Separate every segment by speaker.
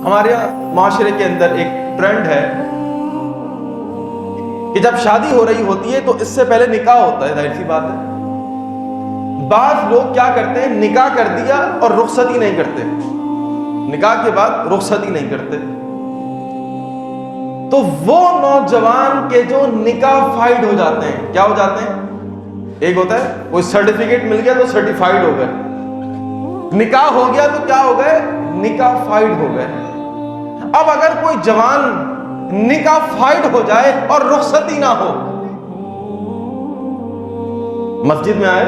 Speaker 1: ہمارے معاشرے کے اندر ایک ٹرینڈ ہے کہ جب شادی ہو رہی ہوتی ہے تو اس سے پہلے نکاح ہوتا ہے، ظاہر سی بات ہے۔ بعض لوگ کیا کرتے ہیں، نکاح کر دیا اور رخصتی نہیں کرتے، نکاح کے بعد رخصتی نہیں کرتے، تو وہ نوجوان کے جو نکاح فائڈ ہو جاتے ہیں، کیا ہو جاتے ہیں؟ ایک ہوتا ہے کوئی سرٹیفکیٹ مل گیا تو سرٹیفائیڈ ہو گئے، نکاح ہو گیا تو کیا ہو گئے؟ نکاح فائڈ ہو گئے۔ اب اگر کوئی جوان نکاح فائڈ ہو جائے اور رخصتی نہ ہو، مسجد میں آئے،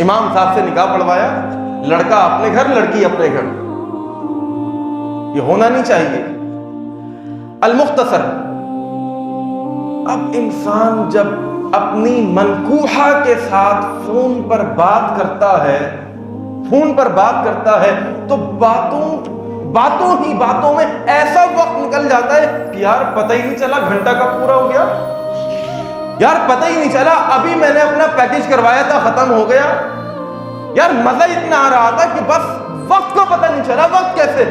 Speaker 1: امام صاحب سے نکاح پڑھوایا، لڑکا اپنے گھر لڑکی اپنے گھر، یہ ہونا نہیں چاہیے۔ المختصر، اب انسان جب اپنی منکوحہ کے ساتھ فون پر بات کرتا ہے تو باتوں میں ایسا وقت نکل جاتا ہے کہ یار پتہ ہی نہیں چلا گھنٹہ کب پورا ہو گیا، یار پتہ ہی نہیں چلا ابھی میں نے اپنا پیکج کروایا تھا ختم ہو گیا، یار مزہ اتنا آ رہا تھا کہ بس وقت کو پتہ نہیں چلا، وقت کیسے؟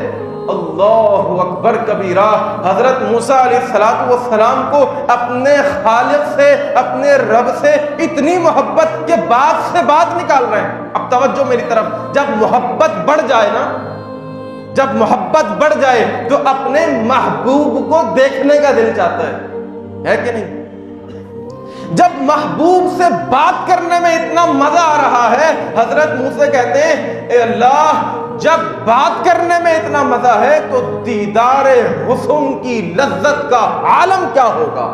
Speaker 1: اللہ اکبر کبیرہ۔ حضرت موسیٰ علیہ السلام کو اپنے خالق سے، اپنے رب سے اتنی محبت کہ بات سے بات نکال رہے ہیں۔ اب توجہ میری طرف، جب محبت بڑھ جائے نا، جب محبت بڑھ جائے تو اپنے محبوب کو دیکھنے کا دل چاہتا ہے کہ نہیں؟ جب محبوب سے بات کرنے میں اتنا مزہ آ رہا ہے، حضرت موسیٰ کہتے ہیں اے اللہ، جب بات کرنے میں اتنا مزہ ہے تو دیدار حسن کی لذت کا عالم کیا ہوگا؟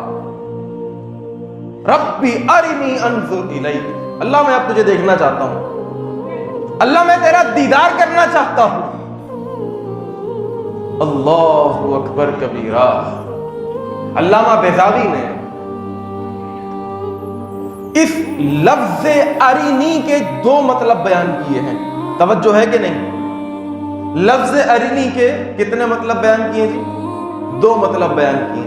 Speaker 1: ربی ارنی انظر الیک، اللہ میں اب تجھے دیکھنا چاہتا ہوں، اللہ میں تیرا دیدار کرنا چاہتا ہوں۔ اللہ اکبر کبیرہ۔ علامہ بیضاوی نے اس لفظ ارینی کے دو مطلب بیان کیے ہیں، توجہ ہے کہ نہیں؟ لفظ ارینی کے کتنے مطلب بیان کیے جی؟ دو مطلب بیان کیے۔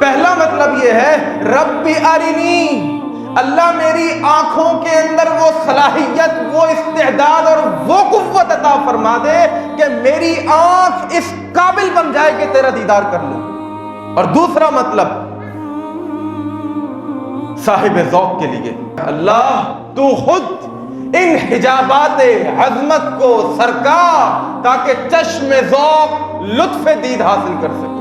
Speaker 1: پہلا مطلب یہ ہے ربی ارینی، اللہ میری آنکھوں کے اندر وہ صلاحیت، وہ استعداد اور وہ قوت عطا فرما دے کہ میری آنکھ اس قابل بن جائے کہ تیرا دیدار کر لوں۔ اور دوسرا مطلب صاحب ذوق کے لیے، اللہ تو خود ان حجابات عظمت کو سرکا تاکہ چشم ذوق لطف دید حاصل کر سکے۔